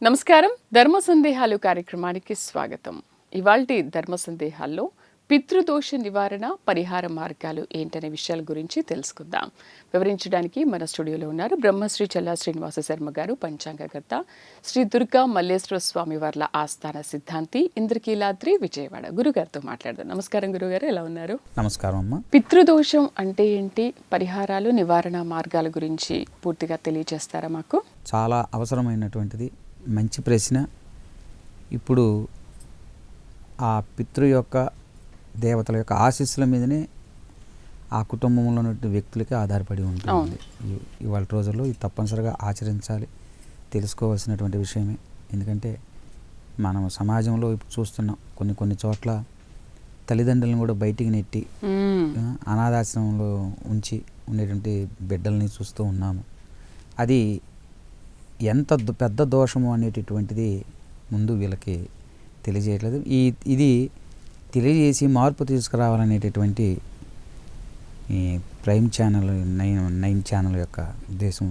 నమస్కారం. ధర్మ సందేహాలు కార్యక్రమానికి స్వాగతం. ఇవాల్టి ధర్మ సందేహాల్లో పితృదోష నివారణ పరిహార మార్గాలు ఏంటనే విషయాల గురించి తెలుసుకుందాం. వివరించడానికి మన స్టూడియోలో ఉన్నారు బ్రహ్మశ్రీ చల్లా శ్రీనివాస శర్మ గారు, పంచాంగకర్త, శ్రీ దుర్గా మల్లేశ్వర స్వామి వార్ల ఆస్థాన సిద్ధాంతి, ఇంద్రకీలాద్రి, విజయవాడ. గురుగారితో మాట్లాడదాం. నమస్కారం గురుగారు, ఎలా ఉన్నారు? నమస్కారం అమ్మ. పితృదోషం అంటే ఏంటి, పరిహారాలు, నివారణ మార్గాల గురించి పూర్తిగా తెలియజేస్తారా మాకు? చాలా అవసరమైనటువంటిది, మంచి ప్రశ్న. ఇప్పుడు ఆ పితృ యొక్క దేవతల యొక్క ఆశీస్సుల మీదనే ఆ కుటుంబంలో ఉన్నటువంటి వ్యక్తులకి ఆధారపడి ఉంటుంది. ఇవాళ రోజుల్లో ఇది తప్పనిసరిగా ఆచరించాలి, తెలుసుకోవాల్సినటువంటి విషయమే. ఎందుకంటే మనం సమాజంలో ఇప్పుడు చూస్తున్నాం, కొన్ని చోట్ల తల్లిదండ్రులను కూడా బయటికి నెట్టి అనాథాశ్రమంలో ఉంచి ఉండేటువంటి బిడ్డల్ని చూస్తూ ఉన్నాము. అది ఎంత పెద్ద దోషము అనేటటువంటిది ముందు వీళ్ళకి తెలియజేయట్లేదు. ఇది తెలియజేసి మార్పు తీసుకురావాలనేటటువంటి ఈ ప్రైమ్ ఛానల్, నైన్ ఛానల్ యొక్క ఉద్దేశం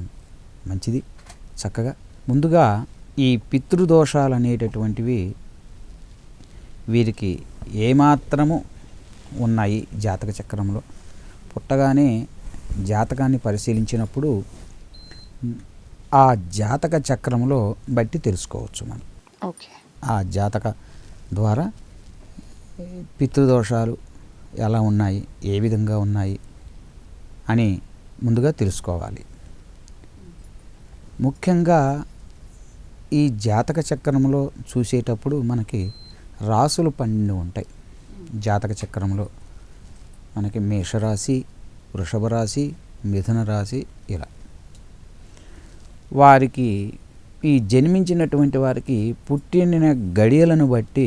మంచిది. చక్కగా ముందుగా ఈ పితృదోషాలు అనేటటువంటివి వీరికి ఏమాత్రము ఉన్నాయి జాతక చక్రంలో. పుట్టగానే జాతకాన్ని పరిశీలించినప్పుడు ఆ జాతక చక్రంలో బట్టి తెలుసుకోవచ్చు మనం. ఓకే. ఆ జాతక ద్వారా పితృదోషాలు ఎలా ఉన్నాయి, ఏ విధంగా ఉన్నాయి అని ముందుగా తెలుసుకోవాలి. ముఖ్యంగా ఈ జాతక చక్రంలో చూసేటప్పుడు మనకి రాసులు 12 ఉంటాయి. జాతక చక్రంలో మనకి మేషరాశి, వృషభ రాశి, మిథున రాశి, ఇలా వారికి ఈ జన్మించినటువంటి వారికి పుట్టిన గడియలను బట్టి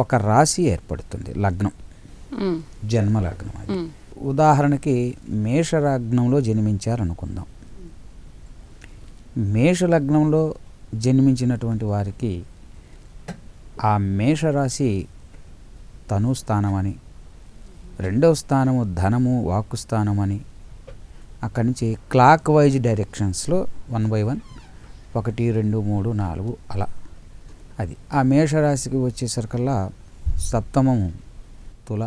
ఒక రాశి ఏర్పడుతుంది, లగ్నం, జన్మ లగ్నం. అది ఉదాహరణకి మేషలగ్నంలో జన్మించారనుకుందాం. మేషలగ్నంలో జన్మించినటువంటి వారికి ఆ మేషరాశి తనుస్థానం అని, రెండవ స్థానము ధనము, వాక్కు స్థానం అని, అక్కడి నుంచి క్లాక్ వైజ్ డైరెక్షన్స్లో 1 by 1, 1, 2, 3, 4 అలా. అది ఆ మేషరాశికి వచ్చేసరికల్లా సప్తమము తుల,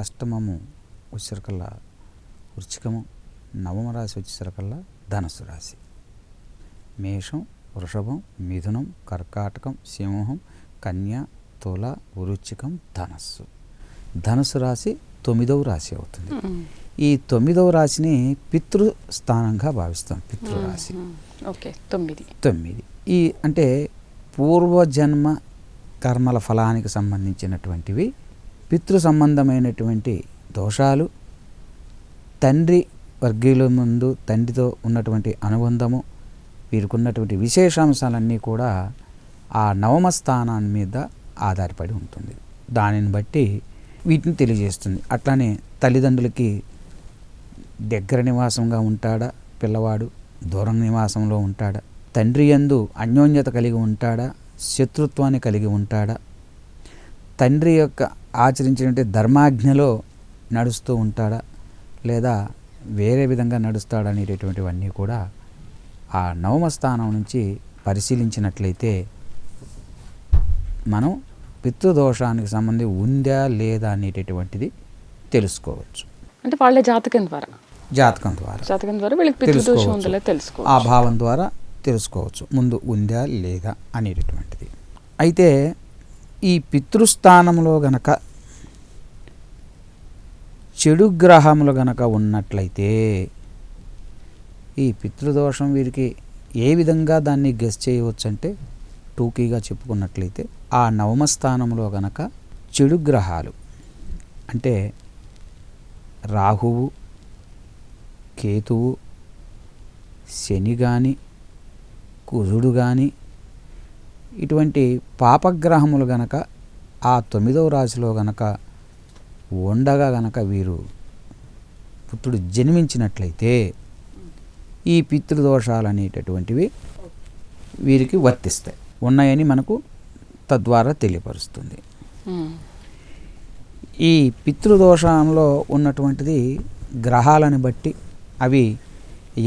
అష్టమము వచ్చేసరికల్లా వృశ్చికము, నవమ రాశి వచ్చేసరికల్లా ధనస్సు రాశి. మేషం, వృషభం, మిథునం, కర్కాటకం, సింహం, కన్య, తుల, వృశ్చికం, ధనస్సు. ధనస్సు రాశి 9వ రాశి అవుతుంది. ఈ 9వ రాశిని పితృస్థానంగా భావిస్తాం. పితృరాశి 9. ఈ అంటే పూర్వజన్మ కర్మల ఫలానికి సంబంధించినటువంటివి. పితృ సంబంధమైనటువంటి దోషాలు, తండ్రి వర్గీయుల ముందు తండ్రితో ఉన్నటువంటి అనుబంధము, వీరికి ఉన్నటువంటి విశేషాంశాలన్నీ కూడా ఆ నవమ స్థానాన్ని మీద ఆధారపడి ఉంటుంది. దానిని బట్టి వీటిని తెలియజేస్తుంది. అట్లానే తల్లిదండ్రులకి దగ్గర నివాసంగా ఉంటాడా పిల్లవాడు, దూరం నివాసంలో ఉంటాడా, తండ్రి యందు అన్యోన్యత కలిగి ఉంటాడా, శత్రుత్వాన్ని కలిగి ఉంటాడా, తండ్రి యొక్క ఆచరించినటువంటి ధర్మాజ్ఞలో నడుస్తూ ఉంటాడా, లేదా వేరే విధంగా నడుస్తాడా అనేటటువంటివన్నీ కూడా ఆ నవమ స్థానం నుంచి పరిశీలించినట్లయితే మనం పితృదోషానికి సంబంధించి ఉందా లేదా అనేటటువంటిది తెలుసుకోవచ్చు. అంటే వాళ్ళ జాతకం ద్వారా వీళ్ళకి పితృదోషం ఉందో తెలుసుకోవచ్చు. ఆ భావం ద్వారా తెలుసుకోవచ్చు ముందు ఉందా లేదా అనేటటువంటిది. అయితే ఈ పితృస్థానంలో గనక చెడు గ్రహములు గనక ఉన్నట్లయితే ఈ పితృదోషం వీరికి ఏ విధంగా దాన్ని గెస్ చేయవచ్చు అంటే, టూకీగా చెప్పుకున్నట్లయితే ఆ నవమ స్థానంలో గనక చెడు గ్రహాలు అంటే రాహువు, కేతువు, శని కానీ, కుజుడు కానీ, ఇటువంటి పాపగ్రహములు గనక ఆ 9వ రాశిలో గనక ఉండగా గనక వీరు పుత్రుడు జన్మించినట్లయితే ఈ పితృదోషాలు అనేటటువంటివి వీరికి వర్తిస్తాయి, ఉన్నాయని మనకు తద్వారా తెలియపరుస్తుంది. ఈ పితృదోషంలో ఉన్నటువంటిది గ్రహాలను బట్టి అవి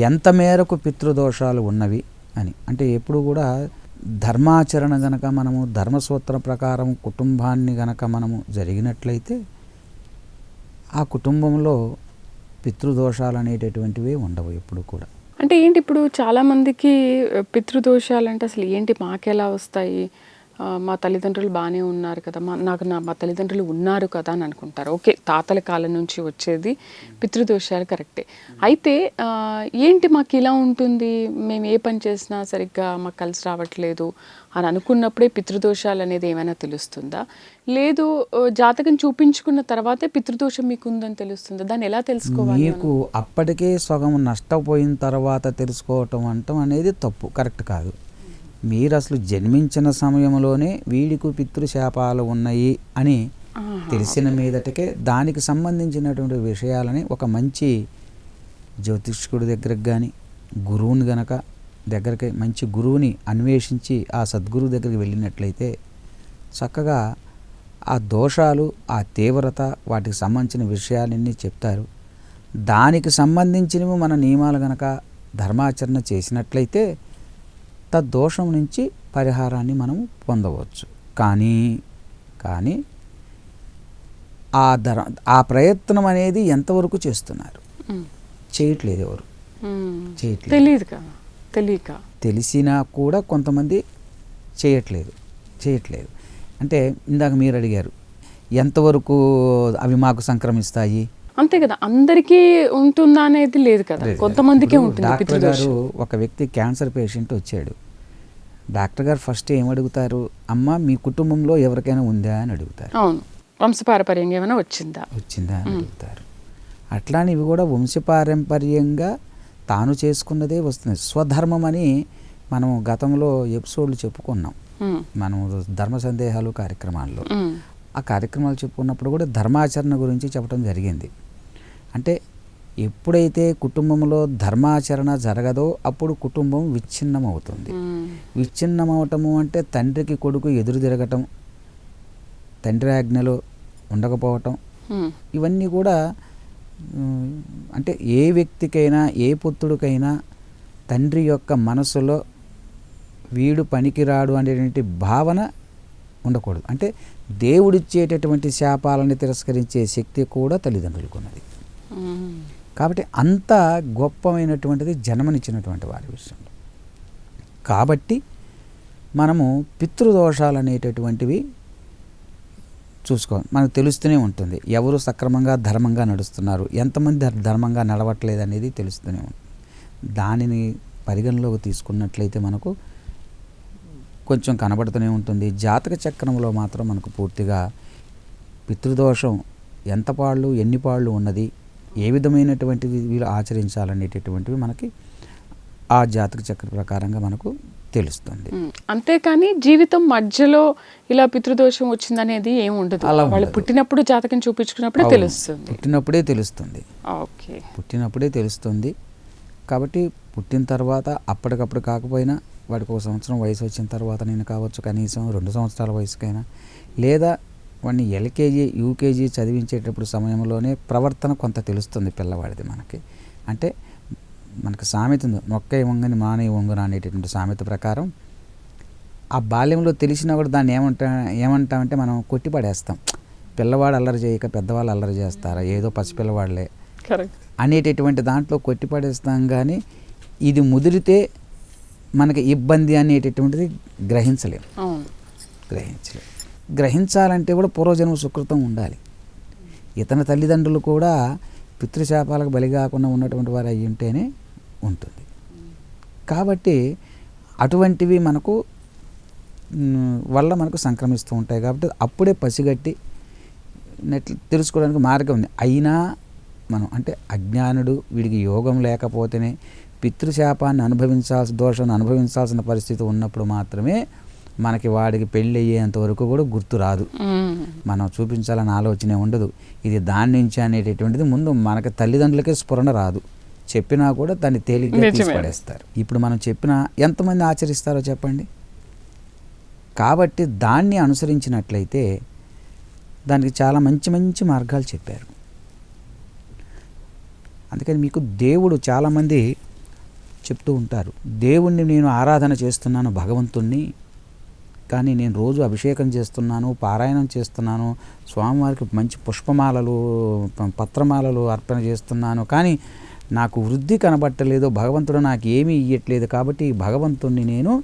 ఎంత మేరకు పితృదోషాలు ఉన్నవి, అని. అంటే ఎప్పుడు కూడా ధర్మాచరణ గనక మనము ధర్మసూత్ర ప్రకారం కుటుంబాన్ని గనక మనము జరిగినట్లయితే ఆ కుటుంబంలో పితృదోషాలు అనేటటువంటివి ఉండవు ఎప్పుడు కూడా. అంటే ఏంటి ఇప్పుడు చాలామందికి పితృదోషాలు అంటే అసలు ఏంటి, మాకెలా వస్తాయి, మా తల్లిదండ్రులు బాగానే ఉన్నారు కదా, మా తల్లిదండ్రులు ఉన్నారు కదా అని అనుకుంటారు. ఓకే, తాతల కాలం నుంచి వచ్చేది పితృదోషాలు కరెక్టే. అయితే ఏంటి మాకు ఇలా ఉంటుంది, మేము ఏ పని చేసినా సరిగ్గా మాకు కలిసి రావట్లేదు అని అనుకున్నప్పుడే పితృదోషాలు అనేది ఏమైనా తెలుస్తుందా, లేదు జాతకం చూపించుకున్న తర్వాతే పితృదోషం మీకు ఉందని తెలుస్తుందా, దాన్ని ఎలా తెలుసుకోవాలి? మీకు అప్పటికే సగం నష్టపోయిన తర్వాత తెలుసుకోవటం అంటాం అనేది తప్పు, కరెక్ట్ కాదు. మీరు అసలు జన్మించిన సమయంలోనే వీడికి పితృశాపాలు ఉన్నాయి అని తెలిసిన మీదటకే దానికి సంబంధించినటువంటి విషయాలని ఒక మంచి జ్యోతిష్కుడి దగ్గరకు కానీ గురువుని గనక దగ్గరికి మంచి గురువుని అన్వేషించి ఆ సద్గురువు దగ్గరికి వెళ్ళినట్లయితే చక్కగా ఆ దోషాలు, ఆ తీవ్రత, వాటికి సంబంధించిన విషయాలన్నీ చెప్తారు. దానికి సంబంధించినవి మన నియమాలు గనక ధర్మాచరణ చేసినట్లయితే తద్దోషం నుంచి పరిహారాన్ని మనం పొందవచ్చు. కానీ ఆ ప్రయత్నం అనేది ఎంతవరకు చేస్తున్నారు? చేయట్లేదు ఎవరు, చేయట్లేదు. తెలిసినా కూడా కొంతమంది చేయట్లేదు. అంటే ఇందాక మీరు అడిగారు ఎంతవరకు అవి మాకు సంక్రమిస్తాయి, అంతే కదా, అందరికీ ఉంటుందా అనేది లేదు కదా, కొంతమందికే ఉంటుంది. డాక్టర్ గారు ఒక వ్యక్తి క్యాన్సర్ పేషెంట్ వచ్చాడు. డాక్టర్ గారు ఫస్ట్ ఏం అడుగుతారు, అమ్మ మీ కుటుంబంలో ఎవరికైనా ఉందా అని అడుగుతారు. అవును, వంశపారంపర్యంగా ఏమైనా వచ్చిందా అని అడుగుతారు. అట్లానే ఇవి కూడా వంశపారంపర్యంగా తాను చేసుకున్నదే వస్తుంది. స్వధర్మం అని మనం గతంలో ఎపిసోడ్లు చెప్పుకున్నాం, మనం ధర్మ సందేహాలు కార్యక్రమాల్లో. ఆ కార్యక్రమాలు చెప్పుకున్నప్పుడు కూడా ధర్మాచరణ గురించి చెప్పడం జరిగింది. అంటే ఎప్పుడైతే కుటుంబంలో ధర్మాచరణ జరగదో అప్పుడు కుటుంబం విచ్ఛిన్నం అవుతుంది. విచ్ఛిన్నం అవటము అంటే తండ్రికి కొడుకు ఎదురు తిరగటం, తండ్రి ఆజ్ఞలో ఉండకపోవటం, ఇవన్నీ కూడా అంటే ఏ వ్యక్తికైనా ఏ పుత్రుడికైనా తండ్రి యొక్క మనసులో వీడు పనికిరాడు అనేటువంటి భావన ఉండకూడదు. అంటే దేవుడిచ్చేటటువంటి శాపాలని తిరస్కరించే శక్తి కూడా తల్లిదండ్రులకు ఉన్నది. కాబట్టి అంత గొప్పమైనటువంటిది జన్మనిచ్చినటువంటి వారి విషయంలో. కాబట్టి మనము పితృదోషాలు అనేటటువంటివి చూసుకోవాలి, మనకు తెలుస్తూనే ఉంటుంది. ఎవరు సక్రమంగా ధర్మంగా నడుస్తున్నారు, ఎంతమంది ధర్మంగా నడవట్లేదు అనేది తెలుస్తూనే ఉంటుంది. దానిని పరిగణలోకి తీసుకున్నట్లయితే మనకు కొంచెం కనబడుతూనే ఉంటుంది. జాతక చక్రంలో మాత్రం మనకు పూర్తిగా పితృదోషం ఎంత పాళ్ళు ఎన్ని పాళ్ళు ఉన్నది, ఏ విధమైనటువంటివి వీళ్ళు ఆచరించాలనేటటువంటివి మనకి ఆ జాతక చక్ర ప్రకారంగా మనకు తెలుస్తుంది. అంతేకాని జీవితం మధ్యలో ఇలా పితృదోషం వచ్చిందనేది ఏమి ఉండదు. వాళ్ళు పుట్టినప్పుడు జాతకం చూపించుకున్నప్పుడే తెలుస్తుంది. పుట్టినప్పుడే తెలుస్తుంది. కాబట్టి పుట్టిన తర్వాత అప్పటికప్పుడు కాకపోయినా వాడికి 1 సంవత్సరం వయసు వచ్చిన తర్వాత నేను కావచ్చు, కనీసం 2 సంవత్సరాల వయసుకైనా, లేదా వాడిని ఎల్కేజీ యూకేజీ చదివించేటప్పుడు సమయంలోనే ప్రవర్తన కొంత తెలుస్తుంది పిల్లవాడిది మనకి. అంటే మనకు సామెత ఉంది, మొక్క వంగని మానే వంగున అనేటటువంటి సామెత ప్రకారం ఆ బాల్యంలో తెలిసినా కూడా దాన్ని ఏమంటామంటే మనం కొట్టిపడేస్తాం. పిల్లవాడు అల్లరి చేయక పెద్దవాళ్ళు అల్లరి చేస్తారా, ఏదో పసిపిల్లవాళ్ళే అనేటటువంటి దాంట్లో కొట్టిపడేస్తాం. కానీ ఇది ముదిరితే మనకి ఇబ్బంది అనేటటువంటిది గ్రహించలేము. గ్రహించాలంటే కూడా పూర్వజన్మ సుకృతం ఉండాలి. ఇతని తల్లిదండ్రులు కూడా పితృశాపాలకు బలి కాకుండా ఉన్నటువంటి వారు అయ్యి ఉంటేనే ఉంటుంది. కాబట్టి అటువంటివి మనకు వల్ల మనకు సంక్రమిస్తూ ఉంటాయి. కాబట్టి అప్పుడే పసిగట్టి తెలుసుకోవడానికి మార్గం ఉంది. అయినా మనం అంటే అజ్ఞానుడు, వీడికి యోగం లేకపోతేనే పితృశాపాన్ని దోషాన్ని అనుభవించాల్సిన పరిస్థితి ఉన్నప్పుడు మాత్రమే మనకి వాడికి పెళ్ళి అయ్యేంత వరకు కూడా గుర్తు రాదు, మనం చూపించాలని ఆలోచనే ఉండదు. ఇది దాని నుంచి అనేటటువంటిది ముందు మనకి తల్లిదండ్రులకే స్ఫురణ రాదు. చెప్పినా కూడా దాన్ని తేలిగ్గా తీసిపడేస్తారు. ఇప్పుడు మనం చెప్పినా ఎంతమంది ఆచరిస్తారో చెప్పండి. కాబట్టి దాన్ని అనుసరించినట్లయితే దానికి చాలా మంచి మంచి మార్గాలు చెప్పారు. అందుకని మీకు దేవుడు చాలామంది చెప్తూ ఉంటారు, దేవుణ్ణి నేను ఆరాధన చేస్తున్నాను భగవంతుణ్ణి, కానీ నేను రోజు అభిషేకం చేస్తున్నాను, పారాయణం చేస్తున్నాను, స్వామివారికి మంచి పుష్పమాలలు పత్రమాలలు అర్పణ చేస్తున్నాను, కానీ నాకు వృద్ధి కనబట్టలేదు, భగవంతుడు నాకు ఏమీ ఇయ్యట్లేదు, కాబట్టి భగవంతుణ్ణి నేను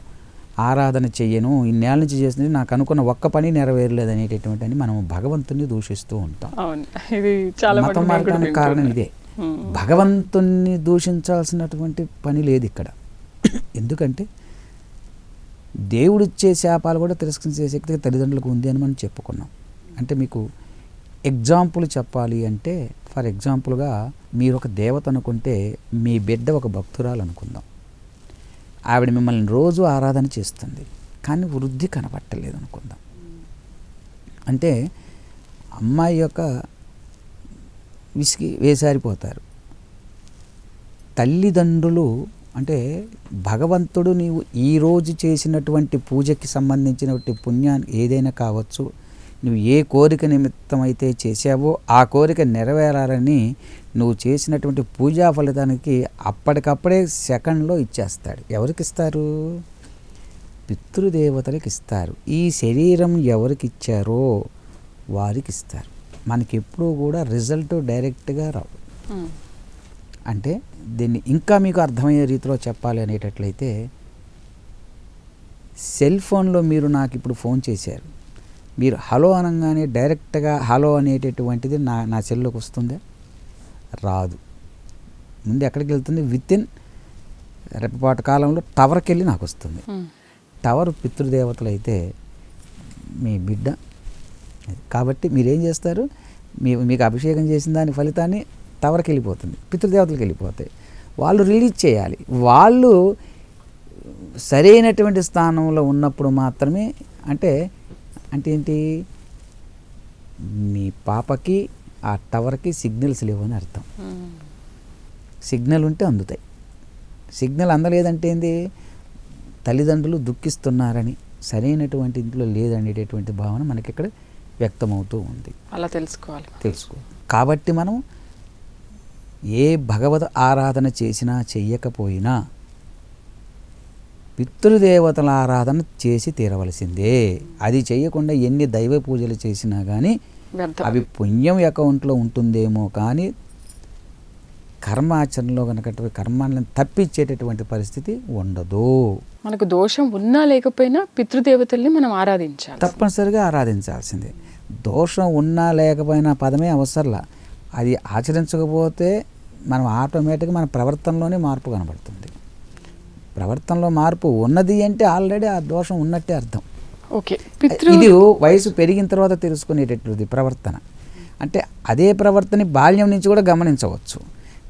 ఆరాధన చెయ్యను, ఇన్నేళ్ళ నుంచి చేస్తుంది, నాకు అనుకున్న ఒక్క పని నెరవేరలేదు అనేటటువంటి అని మనం భగవంతుణ్ణి దూషిస్తూ ఉంటాం. మతం మార్గానికి కారణం ఇదే. భగవంతుణ్ణి దూషించాల్సినటువంటి పని లేదు ఇక్కడ. ఎందుకంటే దేవుడిచ్చే శాపాలు కూడా తిరస్కరించే శక్తి తల్లిదండ్రులకు ఉంది అని మనం చెప్పుకున్నాం. అంటే మీకు ఎగ్జాంపుల్ చెప్పాలి అంటే, ఫర్ ఎగ్జాంపుల్గా మీరు ఒక దేవత అనుకుంటే మీ బిడ్డ ఒక భక్తురాలు అనుకుందాం. ఆవిడ మిమ్మల్ని రోజు ఆరాధన చేస్తుంది, కానీ వృద్ధి కనబట్టలేదు అనుకుందాం. అంటే అమ్మాయి యొక్క విసిగి వేసారిపోతారు. తల్లిదండ్రులు అంటే భగవంతుడు నీవు ఈరోజు చేసినటువంటి పూజకి సంబంధించినటువంటి పుణ్యాన్ని ఏదైనా కావచ్చు, నువ్వు ఏ కోరిక నిమిత్తం అయితే చేసావో ఆ కోరిక నెరవేరాలని నువ్వు చేసినటువంటి పూజా ఫలితానికి అప్పటికప్పుడే సెకండ్లో ఇచ్చేస్తాడు. ఎవరికి ఇస్తారు? పితృదేవతలకు ఇస్తారు. ఈ శరీరం ఎవరికి ఇచ్చారో వారికి ఇస్తారు. మనకి ఎప్పుడూ కూడా రిజల్ట్ డైరెక్ట్గా రావు. అంటే దీన్ని ఇంకా మీకు అర్థమయ్యే రీతిలో చెప్పాలి అనేటట్లయితే, సెల్ ఫోన్లో మీరు నాకు ఇప్పుడు ఫోన్ చేశారు, మీరు హలో అనగానే డైరెక్ట్గా హలో అనేటటువంటిది నా సెల్లోకి వస్తుందా? రాదు. ముందు ఎక్కడికి వెళ్తుంది? వితిన్ రెప్పపాటు కాలంలో టవర్కి వెళ్ళి నాకు వస్తుంది. టవర్ పితృదేవతలు అయితే మీ బిడ్డ. కాబట్టి మీరేం చేస్తారు? మీకు అభిషేకం చేసిన దాని ఫలితాన్ని టవర్కి వెళ్ళిపోతుంది, పితృదేవతలకు వెళ్ళిపోతాయి. వాళ్ళు రిలీజ్ చేయాలి. వాళ్ళు సరైనటువంటి స్థానంలో ఉన్నప్పుడు మాత్రమే, అంటే ఏంటి, మీ పాపకి ఆ టవర్కి సిగ్నల్స్ లేవని అర్థం. సిగ్నల్ ఉంటే అందుతాయి. సిగ్నల్ అందలేదంటే ఏంది? తల్లిదండ్రులు దుఃఖిస్తున్నారని, సరైనటువంటి ఇంట్లో లేదనేటటువంటి భావన మనకి ఇక్కడ వ్యక్తమవుతూ ఉంది. అలా తెలుసుకో. కాబట్టి మనం ఏ భగవద్ ఆరాధన చేసినా చెయ్యకపోయినా పితృదేవతల ఆరాధన చేసి తీరవలసిందే. అది చేయకుండా ఎన్ని దైవ పూజలు చేసినా కానీ అవి పుణ్యం అకౌంట్లో ఉంటుందేమో, కానీ కర్మాచరణలో కనుక కర్మాలను తప్పించేటటువంటి పరిస్థితి ఉండదు. మనకు దోషం ఉన్నా లేకపోయినా పితృదేవతల్ని మనం ఆరాధించాలి, తప్పనిసరిగా ఆరాధించాల్సిందే. దోషం ఉన్నా లేకపోయినా పదమే అవసరంలా. అది ఆచరించకపోతే మనం ఆటోమేటిక్గా మన ప్రవర్తనలోనే మార్పు కనబడుతుంది. ప్రవర్తనలో మార్పు ఉన్నది అంటే ఆల్రెడీ ఆ దోషం ఉన్నట్టే అర్థం. ఇది వయసు పెరిగిన తర్వాత తెలుసుకునేటటువంటిది ప్రవర్తన. అంటే అదే ప్రవర్తన బాల్యం నుంచి కూడా గమనించవచ్చు,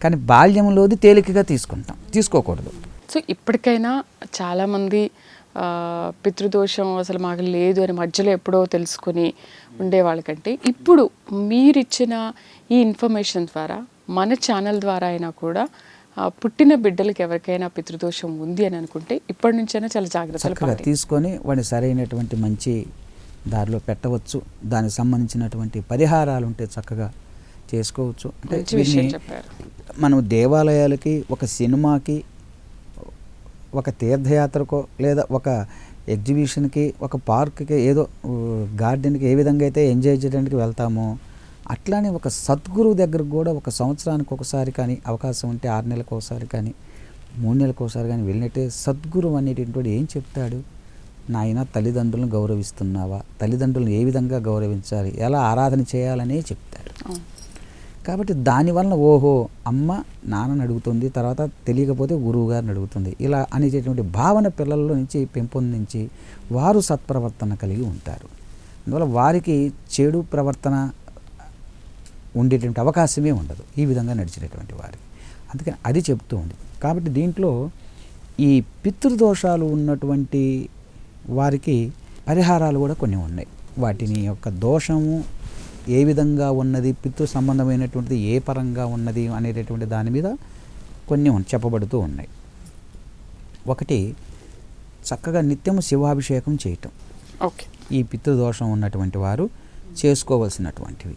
కానీ బాల్యంలోది తేలికగా తీసుకోకూడదు. సో ఇప్పటికైనా చాలామంది పితృదోషం అసలు మాకు లేదు అని మధ్యలో ఎప్పుడో తెలుసుకుని ఉండేవాళ్ళకంటే, ఇప్పుడు మీరిచ్చిన ఈ ఇన్ఫర్మేషన్ ద్వారా, మన ఛానల్ ద్వారా అయినా కూడా పుట్టిన బిడ్డలకి ఎవరికైనా పితృదోషం ఉంది అని అనుకుంటే ఇప్పటి నుంచైనా చాలా జాగ్రత్తలు తీసుకొని వాడిని సరైనటువంటి మంచి దారిలో పెట్టవచ్చు. దానికి సంబంధించినటువంటి పరిహారాలు ఉంటే చక్కగా చేసుకోవచ్చు. అంటే మనం దేవాలయాలకి, ఒక సినిమాకి, ఒక తీర్థయాత్రకో, లేదా ఒక ఎగ్జిబిషన్కి, ఒక పార్క్కి, ఏదో గార్డెన్కి ఏ విధంగా అయితే ఎంజాయ్ చేయడానికి వెళ్తామో, అట్లానే ఒక సద్గురువు దగ్గరకు కూడా ఒక సంవత్సరానికి ఒకసారి కానీ, అవకాశం ఉంటే 6 నెలలకు ఒకసారి కానీ, 3 నెలలకు ఒకసారి కానీ వెళ్ళినట్టే సద్గురువు అనేటటువంటి ఏం చెప్తాడు? నాయన తల్లిదండ్రులను గౌరవిస్తున్నావా, తల్లిదండ్రులను ఏ విధంగా గౌరవించాలి, ఎలా ఆరాధన చేయాలనే చెప్తాడు. కాబట్టి దానివల్ల ఓహో అమ్మ నాన్నని అడుగుతుంది, తర్వాత తెలియకపోతే గురువు గారిని అడుగుతుంది, ఇలా అనేటటువంటి భావన పిల్లల్లో నుంచి పెంపొందించి వారు సత్ప్రవర్తన కలిగి ఉంటారు. అందువల్ల వారికి చెడు ప్రవర్తన ఉండేటువంటి అవకాశమే ఉండదు ఈ విధంగా నడిచేటటువంటి వారికి. అందుకని అది చెప్తూ ఉంది. కాబట్టి దీంట్లో ఈ పితృదోషాలు ఉన్నటువంటి వారికి పరిహారాలు కూడా కొన్ని ఉన్నాయి. వాటిని యొక్క దోషము ఏ విధంగా ఉన్నది, పితృ సంబంధమైనటువంటిది ఏ పరంగా ఉన్నది అనేటటువంటి దాని మీద కొన్ని చెప్పబడుతూ ఉన్నాయి. ఒకటి, చక్కగా నిత్యము శివాభిషేకం చేయటం. ఈ పితృదోషం ఉన్నటువంటి వారు చేసుకోవలసినటువంటివి.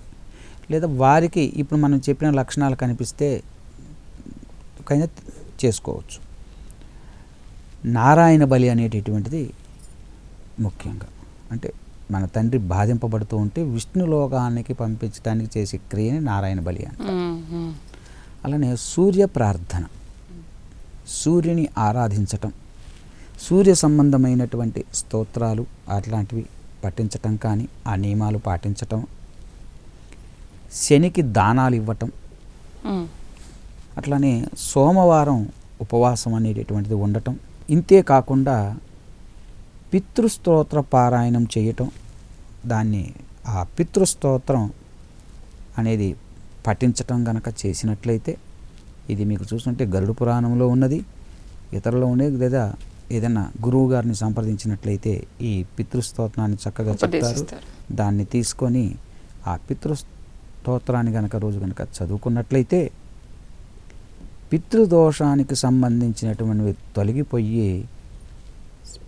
లేదా వారికి ఇప్పుడు మనం చెప్పిన లక్షణాలు కనిపిస్తే కైనా చేసుకోవచ్చు. నారాయణ బలి అనేటటువంటిది ముఖ్యంగా అంటే మన తండ్రి బాధింపబడుతూ ఉంటే విష్ణు లోకానికి పంపించడానికి చేసే క్రియని నారాయణ బలి అంటారు. అలానే సూర్య ప్రార్థన, సూర్యుని ఆరాధించటం, సూర్య సంబంధమైనటువంటి స్తోత్రాలు అట్లాంటివి పఠించటం కానీ ఆ నియమాలు పాటించటం, శనికి దానాలు ఇవ్వటం, అట్లానే సోమవారం ఉపవాసం అనేటటువంటిది ఉండటం, ఇంతే కాకుండా పితృస్తోత్ర పారాయణం చేయటం, దాన్ని ఆ పితృస్తోత్రం అనేది పఠించటం గనక చేసినట్లయితే, ఇది మీకు చూస్తుంటే గరుడ పురాణంలో ఉన్నది, ఇతరులో ఉండేది, లేదా ఏదైనా గురువు గారిని సంప్రదించినట్లయితే ఈ పితృస్తోత్రాన్ని చక్కగా చెప్తారు. దాన్ని తీసుకొని ఆ పితృస్తోత్రాన్ని గనక రోజు గనక చదువుకున్నట్లయితే పితృదోషానికి సంబంధించినటువంటివి తొలగిపోయి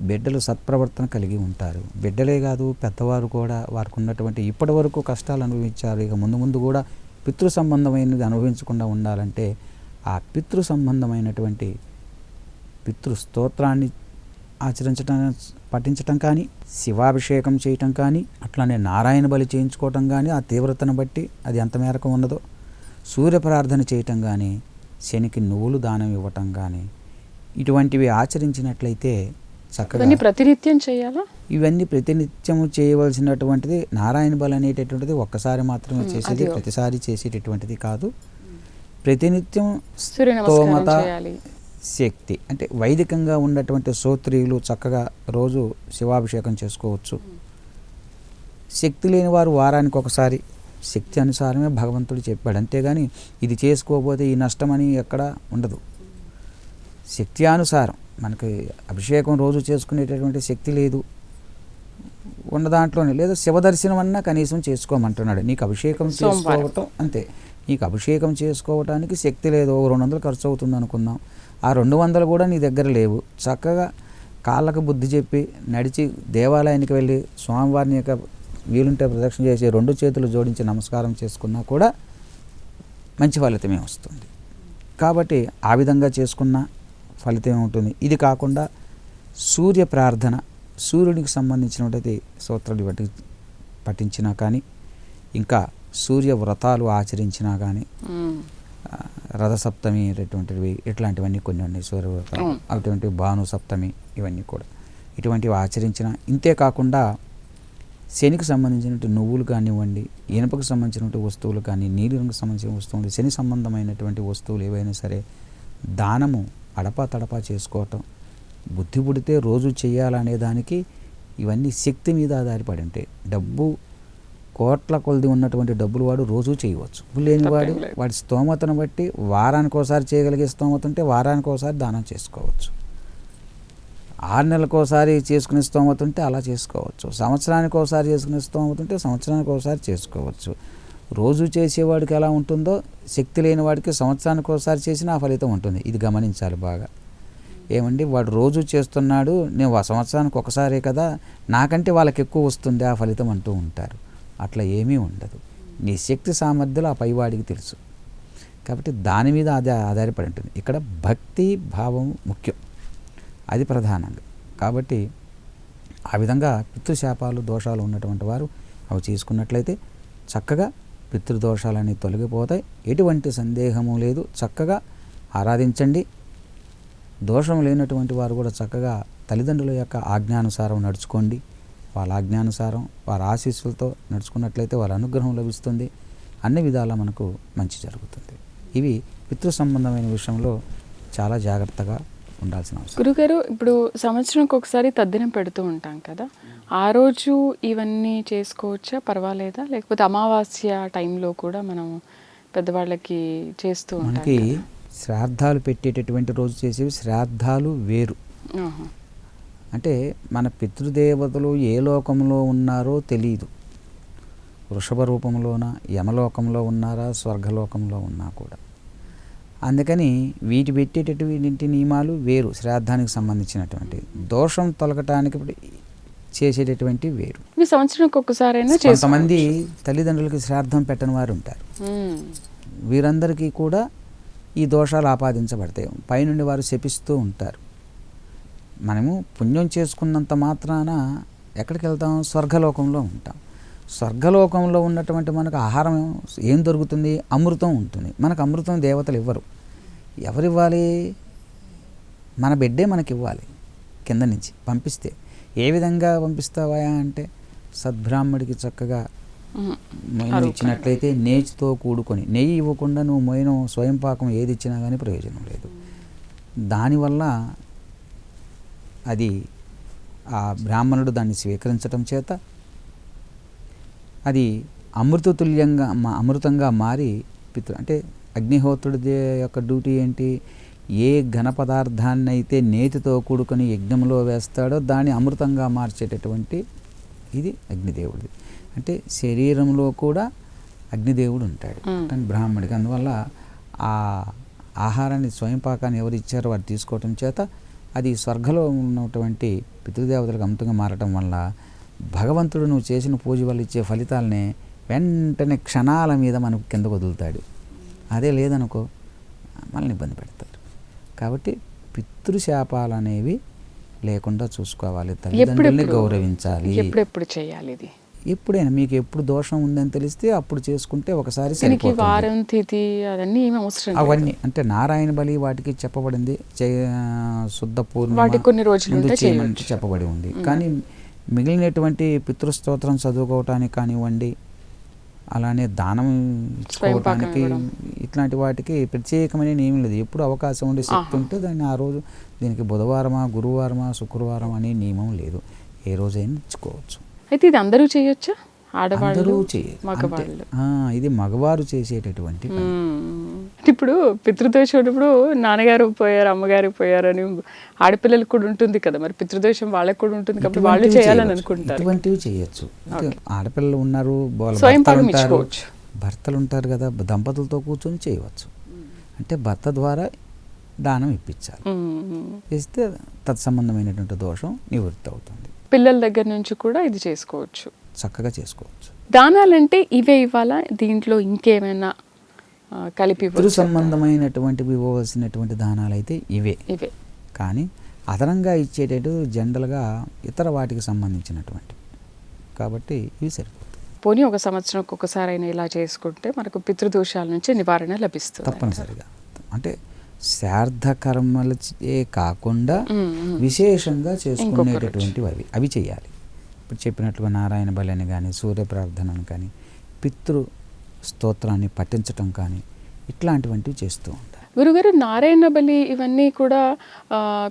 బిడ్డలు సత్ప్రవర్తన కలిగి ఉంటారు. బిడ్డలే కాదు, పెద్దవారు కూడా వారికి ఉన్నటువంటి ఇప్పటి వరకు కష్టాలు అనుభవించారు, ఇక ముందు ముందు కూడా పితృ సంబంధమైనది అనుభవించకుండా ఉండాలంటే ఆ పితృ సంబంధమైనటువంటి పితృస్తోత్రాన్ని ఆచరించటం, పఠించటం కానీ, శివాభిషేకం చేయటం కానీ, అట్లానే నారాయణ బలి చేయించుకోవటం కానీ, ఆ తీవ్రతను బట్టి అది ఎంత మేరకు ఉన్నదో, సూర్య ప్రార్థన చేయటం కానీ, శనికి నువ్వులు దానం ఇవ్వటం కానీ, ఇటువంటివి ఆచరించినట్లయితే చక్కగా ప్రతినిత్యం చేయాలా? ఇవన్నీ ప్రతినిత్యము చేయవలసినటువంటిది. నారాయణ బలి అనేటటువంటిది ఒక్కసారి మాత్రమే చేసేది, ప్రతిసారి చేసేటటువంటిది కాదు. ప్రతినిత్యం స్తోమత శక్తి అంటే వైదికంగా ఉన్నటువంటి స్తోత్రీయులు చక్కగా రోజు శివాభిషేకం చేసుకోవచ్చు. శక్తి లేని వారు వారానికి ఒకసారి శక్తి అనుసారమే భగవంతుడు చెప్పాడు, అంతేగాని ఇది చేసుకోకపోతే ఈ నష్టమని ఎక్కడ ఉండదు. శక్తి అనుసారం మనకి అభిషేకం రోజు చేసుకునేటటువంటి శక్తి లేదు, ఉన్న దాంట్లోనే లేదా శివదర్శనం అన్నా కనీసం చేసుకోమంటున్నాడు. నీకు అభిషేకం చేసుకోవటం అంతే, నీకు అభిషేకం చేసుకోవటానికి శక్తి లేదు, 200 ఖర్చు అవుతుంది అనుకుందాం, ఆ 200 కూడా నీ దగ్గర లేవు. చక్కగా కాళ్ళకు బుద్ధి చెప్పి నడిచి దేవాలయానికి వెళ్ళి స్వామివారిని యొక్క వీలుంటే ప్రదక్షిణ చేసి 2 చేతులు జోడించి నమస్కారం చేసుకున్నా కూడా మంచి ఫలితమే వస్తుంది. కాబట్టి ఆ విధంగా చేసుకున్న ఫలితం ఉంటుంది. ఇది కాకుండా సూర్య ప్రార్థన, సూర్యుడికి సంబంధించినటువంటి స్తోత్రాలు పఠించినా కానీ, ఇంకా సూర్య వ్రతాలు ఆచరించినా కానీ, రథసప్తమి అనేటటువంటివి ఇట్లాంటివన్నీ కొన్ని ఉన్నాయి, సూర్యవ్రతాలు అటువంటి భాను సప్తమి, ఇవన్నీ కూడా ఇటువంటివి ఆచరించిన. ఇంతే కాకుండా శనికి సంబంధించినటువంటి నువ్వులు కానివ్వండి, ఇనుపకు సంబంధించినటువంటి వస్తువులు కానీ, నీలిరంగుకు సంబంధించిన వస్తువులు, శని సంబంధమైనటువంటి వస్తువులు ఏవైనా సరే దానము అడపా తడపా చేసుకోవటం, బుద్ధి పుడితే రోజు చేయాలనే దానికి ఇవన్నీ శక్తి మీద ఆధారపడి ఉంటాయి. డబ్బు కోట్ల కొలది ఉన్నటువంటి డబ్బులు వాడు రోజు చేయవచ్చు, లేనివాడు వాడి స్తోమతను బట్టి వారానికి ఒకసారి చేయగలిగే స్తోమత ఉంటే వారానికి ఒకసారి దానం చేసుకోవచ్చు, 6 నెలలకు ఒకసారి చేసుకునే స్తోమత ఉంటే అలా చేసుకోవచ్చు, సంవత్సరానికి ఒకసారి చేసుకునే స్తోమత ఉంటే సంవత్సరానికి ఒకసారి చేసుకోవచ్చు. రోజు చేసేవాడికి ఎలా ఉంటుందో శక్తి లేని వాడికి సంవత్సరానికి ఒకసారి చేసినా ఆ ఫలితం ఉంటుంది. ఇది గమనించాలి బాగా. ఏమండి వాడు రోజు చేస్తున్నాడు, నేను సంవత్సరానికి ఒకసారే కదా, నాకంటే వాళ్ళకి ఎక్కువ వస్తుంది ఆ ఫలితం అంటూ ఉంటారు. అట్లా ఏమీ ఉండదు. నీ శక్తి సామర్థ్యాలు ఆ పైవాడికి తెలుసు, కాబట్టి దాని మీద అది ఆధారపడి ఉంటుంది. ఇక్కడ భక్తి భావం ముఖ్యం, అది ప్రధానంగా. కాబట్టి ఆ విధంగా పితృశాపాలు దోషాలు ఉన్నటువంటి వారు అవి చేసుకున్నట్లయితే చక్కగా పితృదోషాలన్నీ తొలగిపోతాయి, ఎటువంటి సందేహము లేదు. చక్కగా ఆరాధించండి. దోషం లేనటువంటి వారు కూడా చక్కగా తల్లిదండ్రుల యొక్క ఆజ్ఞానుసారం నడుచుకోండి. వాళ్ళ ఆజ్ఞానుసారం వారి ఆశీస్సులతో నడుచుకున్నట్లయితే వాళ్ళ అనుగ్రహం లభిస్తుంది, అన్ని విధాలా మనకు మంచి జరుగుతుంది. ఇవి పితృ సంబంధమైన విషయంలో చాలా జాగ్రత్తగా ఉండాల్సిన అవసరం. గురుగారు, ఇప్పుడు సంవత్సరానికి ఒకసారి తద్దినం పెడుతూ ఉంటాం కదా, ఆ రోజు ఇవన్నీ చేసుకోవచ్చా, పర్వాలేదా? లేకపోతే అమావాస్య టైంలో కూడా మనం పెద్దవాళ్ళకి చేస్తూ ఉంటాం. మనకి శ్రాద్ధాలు పెట్టేటటువంటి రోజు చేసేవి శ్రాద్ధాలు వేరు. అంటే మన పితృదేవతలు ఏ లోకంలో ఉన్నారో తెలియదు, వృషభ రూపంలోనా, యమలోకంలో ఉన్నారా, స్వర్గలోకంలో ఉన్నా కూడా. అందుకని వీటి పెట్టేటటువంటి నియమాలు వేరు, శ్రాద్ధానికి సంబంధించినటువంటి. దోషం తొలగటానికి చేసేటటువంటి వేరు. సంవత్సరానికి ఒక్కసారైనా కొంతమంది తల్లిదండ్రులకి శ్రాద్ధం పెట్టని వారు ఉంటారు, వీరందరికీ కూడా ఈ దోషాలు ఆపాదించబడతాయి. పైనుండి వారు శపిస్తూ ఉంటారు. మనము పుణ్యం చేసుకున్నంత మాత్రాన ఎక్కడికి వెళ్తాం? స్వర్గలోకంలో ఉంటాం. స్వర్గలోకంలో ఉన్నటువంటి మనకు ఆహారం ఏం దొరుకుతుంది? అమృతం ఉంటుంది. మనకు అమృతం దేవతలు ఇవ్వరు. ఎవరివ్వాలి? మన బిడ్డే మనకి ఇవ్వాలి. కింద నుంచి పంపిస్తే ఏ విధంగా పంపిస్తావా అంటే, సద్బ్రాహ్మడికి చక్కగా మొయినం ఇచ్చినట్లయితే నేతితో కూడుకొని, నెయ్యి ఇవ్వకుండా నువ్వు మొయినం స్వయం పాకం ఏది ఇచ్చినా కానీ ప్రయోజనం లేదు. దానివల్ల అది ఆ బ్రాహ్మణుడు దాన్ని స్వీకరించటం చేత అది అమృతతుల్యంగా అమృతంగా మారి అంటే అగ్నిహోత్రుడి యొక్క డ్యూటీ ఏంటి? ఏ ఘన పదార్థాన్ని అయితే నేతితో కూడుకొని యజ్ఞంలో వేస్తాడో దాన్ని అమృతంగా మార్చేటటువంటి ఇది అగ్నిదేవుడిది. అంటే శరీరంలో కూడా అగ్నిదేవుడు ఉంటాడు అంటే బ్రాహ్మడికి. అందువల్ల ఆ ఆహారాన్ని స్వయం పాకాన్ని ఎవరు ఇచ్చారో వారు తీసుకోవటం చేత అది స్వర్గంలో ఉన్నటువంటి పితృదేవతలకు అమృతంగా మారటం వల్ల భగవంతుడు నువ్వు చేసిన పూజ వల్ల ఇచ్చే ఫలితాలనే వెంటనే క్షణాల మీద మనకు కిందకు వదులుతాడు. అదే లేదనుకో మనల్ని ఇబ్బంది పెడతారు. కాబట్టి పితృశాపాలు అనేవి లేకుండా చూసుకోవాలి. తల్లిదండ్రుల్ని గౌరవించాలి. ఎప్పుడెప్పుడు చేయాలి ఇది? ఎప్పుడైనా మీకు ఎప్పుడు దోషం ఉందని తెలిస్తే అప్పుడు చేసుకుంటే ఒకసారి సరిపోతుంది. వారం తిథి అవన్నీ ఏమి అవసరం. అవన్నీ అంటే నారాయణ బలి వాటికి చెప్పబడింది. శుద్ధ పూర్ణిమ కొన్ని రోజులు చేయమంటే చెప్పబడి ఉంది. కానీ మిగిలినటువంటి పితృస్తోత్రం చదువుకోవటానికి కానివ్వండి, అలానే దానం ఇచ్చుకోవటానికి ఇట్లాంటి వాటికి ప్రత్యేకమైన ఏమీ లేదు. ఎప్పుడు అవకాశం ఉండే శక్తి ఉంటే దాన్ని ఆ రోజు, దీనికి బుధవారమా, గురువారమా, శుక్రవారం అనే నియమం లేదు. ఏ రోజైనా ఇచ్చుకోవచ్చు. అయితే ఇది అందరూ చేయొచ్చా? ఆడవాళ్ళు, మగవాళ్ళు? ఇది మగవారు చేసేటటువంటి. ఇప్పుడు పితృదోషం ఉన్నప్పుడు నాన్నగారు పోయారు, అమ్మగారు పోయారు అని ఆడపిల్లలకు కూడా ఉంటుంది కదా, మరి పితృదోషం వాళ్ళకి కూడా ఉంటుంది కాబట్టి వాళ్ళు చేయాలని అనుకుంటారు. ఇటువంటివి చేయొచ్చు. ఆడపిల్లలు ఉన్నారు, భర్తలు ఉంటారు కదా, దంపతులతో కూర్చొని చేయవచ్చు. అంటే భర్త ద్వారా దానం ఇప్పించాలి. ఇస్తే తత్సంబంధమైనటువంటి దోషం నివృత్తి అవుతుంది. పిల్లల దగ్గర నుంచి కూడా ఇది చేసుకోవచ్చు, చక్కగా చేసుకోవచ్చు. దానాలంటే ఇవే ఇవ్వాలా? దీంట్లో ఇంకేమైనా కలిపి సంబంధమైనటువంటివి ఇవ్వవలసినటువంటి దానాలు అయితే ఇవే. కానీ అదనంగా ఇచ్చేటట్టు జనరల్గా ఇతర వాటికి సంబంధించినటువంటి, కాబట్టి ఇవి సరిపోతుంది. పోనీ ఒక సంవత్సరం ఒకసారి అయినా ఇలా చేసుకుంటే మనకు పితృదోషాల నుంచి నివారణ లభిస్తుంది. తప్పనిసరిగా. అంటే శ్రాద్ధ కర్మలే కాకుండా విశేషంగా చేసుకునేటటువంటివి అవి చేయాలి. ఇప్పుడు చెప్పినట్లుగా నారాయణ బలి అని కానీ, సూర్య ప్రార్థనను కానీ, పితృ స్తోత్రాన్ని పఠించటం కానీ, ఇట్లాంటివంటివి చేస్తూ ఉంటారు. గురుగారు, నారాయణ బలి ఇవన్నీ కూడా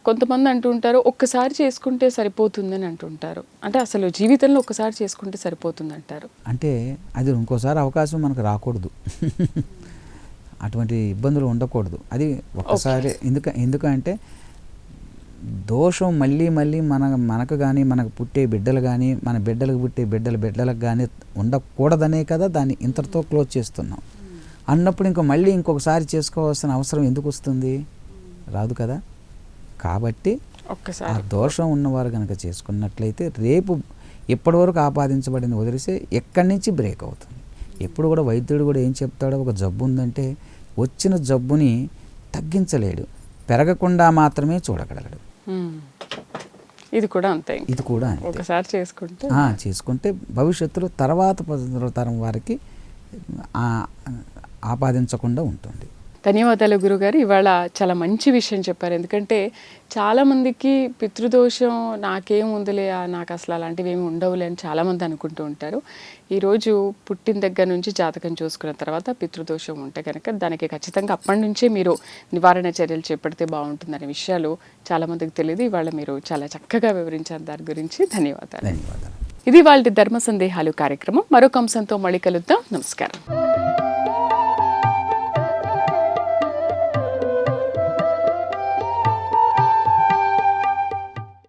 కొంతమంది అంటుంటారు ఒక్కసారి చేసుకుంటే సరిపోతుందని అంటుంటారు. అంటే అసలు జీవితంలో ఒక్కసారి చేసుకుంటే సరిపోతుంది అంటారు. అంటే అది ఇంకోసారి అవకాశం మనకు రాకూడదు. అటువంటి ఇబ్బందులు ఉండకూడదు. అది ఒక్కసారి. ఎందుకంటే దోషం మళ్ళీ మళ్ళీ మనకు కానీ, మనకు పుట్టే బిడ్డలు కానీ, మన బిడ్డలకు పుట్టే బిడ్డలకు కానీ ఉండకూడదనే కదా దాన్ని ఇంతటితో క్లోజ్ చేస్తున్నాం. అన్నప్పుడు మళ్ళీ ఇంకొకసారి చేసుకోవాల్సిన అవసరం ఎందుకు వస్తుంది? రాదు కదా. కాబట్టి ఆ దోషం ఉన్నవారు కనుక చేసుకున్నట్లయితే రేపు ఇప్పటి వరకు ఆపాదించబడింది వదిలేసి ఎక్కడి నుంచి బ్రేక్ అవుతుంది. ఎప్పుడు కూడా వైద్యుడు కూడా ఏం చెప్తాడో, ఒక జబ్బు ఉందంటే వచ్చిన జబ్బుని తగ్గించలేడు, పెరగకుండా మాత్రమే చూడగలడు. ఇది కూడా అంతే. ఒకసారి చేసుకుంటే భవిష్యత్తులో తర్వాత తరం వారికి ఆపాదించకుండా ఉంటుంది. ధన్యవాదాలు గురుగారు. ఇవాళ చాలా మంచి విషయం చెప్పారు. ఎందుకంటే చాలామందికి పితృదోషం నాకేం ఉందిలే, నాకు అసలు అలాంటివి ఏమి ఉండవులే అని చాలామంది అనుకుంటూ ఉంటారు. ఈరోజు పుట్టిన దగ్గర నుంచి జాతకం చూసుకున్న తర్వాత పితృదోషం ఉంటే కనుక దానికి ఖచ్చితంగా అప్పటి నుంచే మీరు నివారణ చర్యలు చేపడితే బాగుంటుందనే విషయాలు చాలామందికి తెలియదు. ఇవాళ మీరు చాలా చక్కగా వివరించారు దాని గురించి. ధన్యవాదాలు. ధన్యవాదాలు. ఇది వాళ్ళ ధర్మ సందేహాలు కార్యక్రమం. మరొక అంశంతో మళ్ళీ కలుద్దాం. నమస్కారం.